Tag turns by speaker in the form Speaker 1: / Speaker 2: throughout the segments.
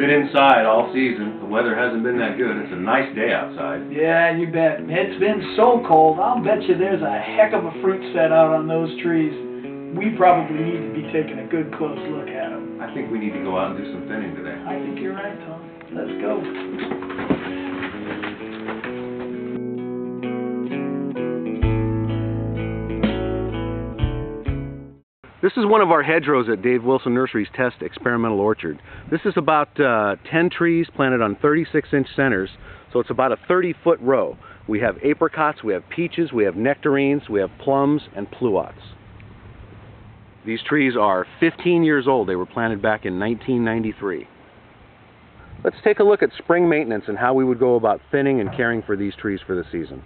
Speaker 1: been inside all season. The weather hasn't been that good. It's a nice day outside.
Speaker 2: Yeah, you bet. It's been so cold. I'll bet you there's a heck of a fruit set out on those trees. We probably need to be taking a good close look at them.
Speaker 1: I think we need to go out and do some thinning today.
Speaker 2: I think you're right, Tom. Let's go.
Speaker 1: This is one of our hedgerows at Dave Wilson Nursery's test experimental orchard. This is about 10 trees planted on 36-inch centers, so it's about a 30-foot row. We have apricots, we have peaches, we have nectarines, we have plums, and pluots. These trees are 15 years old. They were planted back in 1993. Let's take a look at spring maintenance and how we would go about thinning and caring for these trees for the season.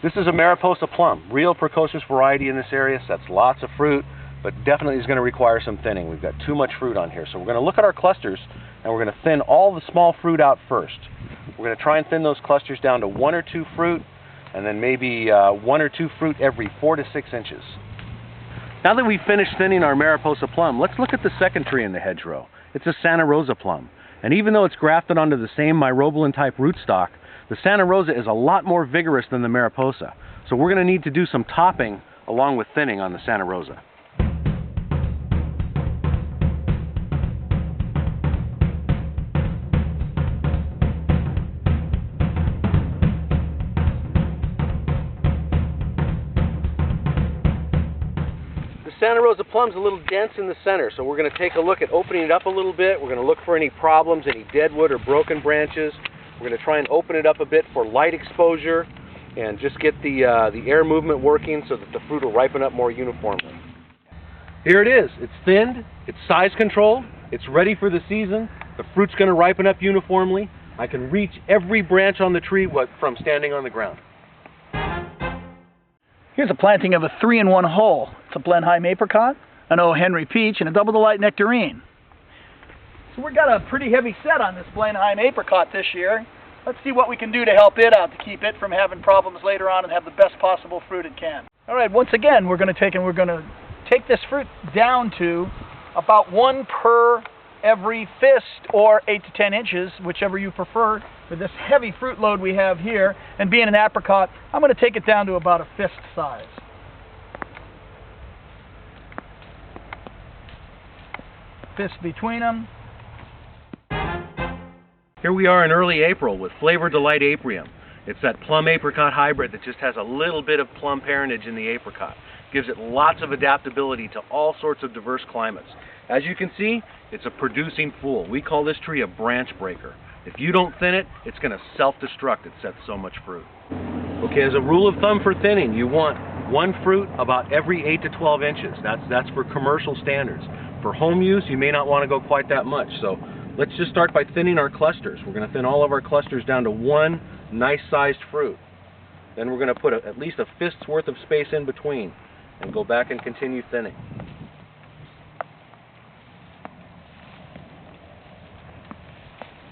Speaker 1: This is a Mariposa plum, real precocious variety in this area, sets lots of fruit, but definitely is going to require some thinning. We've got too much fruit on here. So we're going to look at our clusters and we're going to thin all the small fruit out first. We're going to try and thin those clusters down to 1 or 2 fruit, and then maybe 1 or 2 fruit every 4 to 6 inches. Now that we've finished thinning our Mariposa plum, let's look at the second tree in the hedgerow. It's a Santa Rosa plum. And even though it's grafted onto the same myrobalan type rootstock, the Santa Rosa is a lot more vigorous than the Mariposa. So we're going to need to do some topping along with thinning on the Santa Rosa. Santa Rosa plum's a little dense in the center, so we're going to take a look at opening it up a little bit. We're going to look for any problems, any deadwood or broken branches. We're going to try and open it up a bit for light exposure and just get the air movement working so that the fruit will ripen up more uniformly. Here it is. It's thinned, it's size controlled, it's ready for the season. The fruit's going to ripen up uniformly. I can reach every branch on the tree from standing on the ground.
Speaker 2: Here's a planting of a 3-in-1 hull. It's a Blenheim apricot, an O. Henry peach, and a double delight nectarine. So we've got a pretty heavy set on this Blenheim apricot this year. Let's see what we can do to help it out, to keep it from having problems later on and have the best possible fruit it can. All right, once again, we're going to take this fruit down to about 1 per every fist, or 8 to 10 inches, whichever you prefer. With this heavy fruit load we have here, and being an apricot, I'm going to take it down to about a fist size. Fist between them.
Speaker 1: Here we are in early April with Flavor Delight Aprium. It's that plum apricot hybrid that just has a little bit of plum parentage in the apricot. Gives it lots of adaptability to all sorts of diverse climates. As you can see, it's a producing fool. We call this tree a branch breaker. If you don't thin it, it's going to self-destruct. It sets so much fruit. Okay, as a rule of thumb for thinning, you want 1 fruit about every 8 to 12 inches. That's for commercial standards. For home use, you may not want to go quite that much. So let's just start by thinning our clusters. We're going to thin all of our clusters down to 1 nice-sized fruit. Then we're going to put at least a fist's worth of space in between and go back and continue thinning.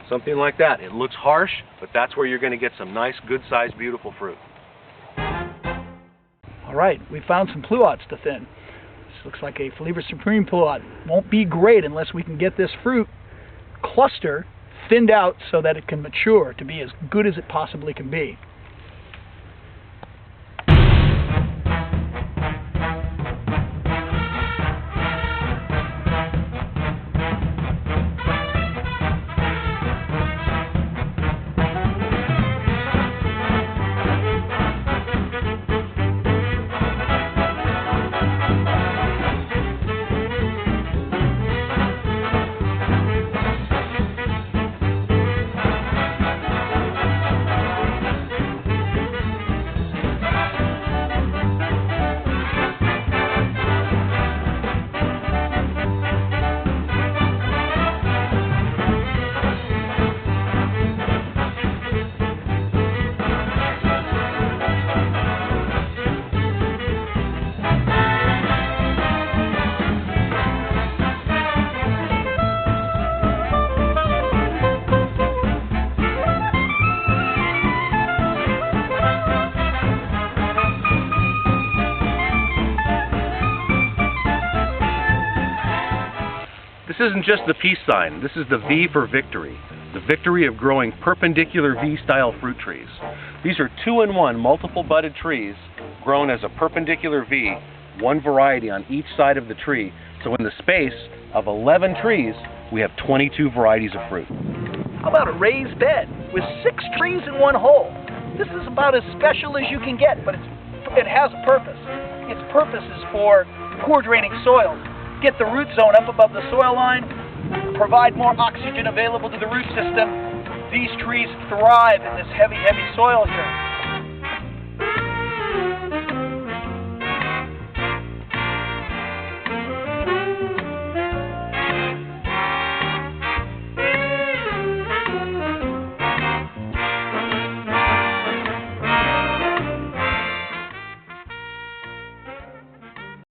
Speaker 1: Something like that. It looks harsh, but that's where you're going to get some nice, good-sized, beautiful fruit.
Speaker 2: All right, we found some pluots to thin. This looks like a Flavor Supreme pluot. Won't be great unless we can get this fruit cluster thinned out so that it can mature to be as good as it possibly can be.
Speaker 1: isn't just the peace sign. This is the V for victory. The victory of growing perpendicular V-style fruit trees. These are 2-in-1 multiple budded trees grown as a perpendicular V, one variety on each side of the tree. So in the space of 11 trees, we have 22 varieties of fruit.
Speaker 2: How about a raised bed with 6 trees in one hole? This is about as special as you can get, but it has a purpose. Its purpose is for poor draining soils. Get the root zone up above the soil line, provide more oxygen available to the root system. These trees thrive in this heavy, heavy soil here.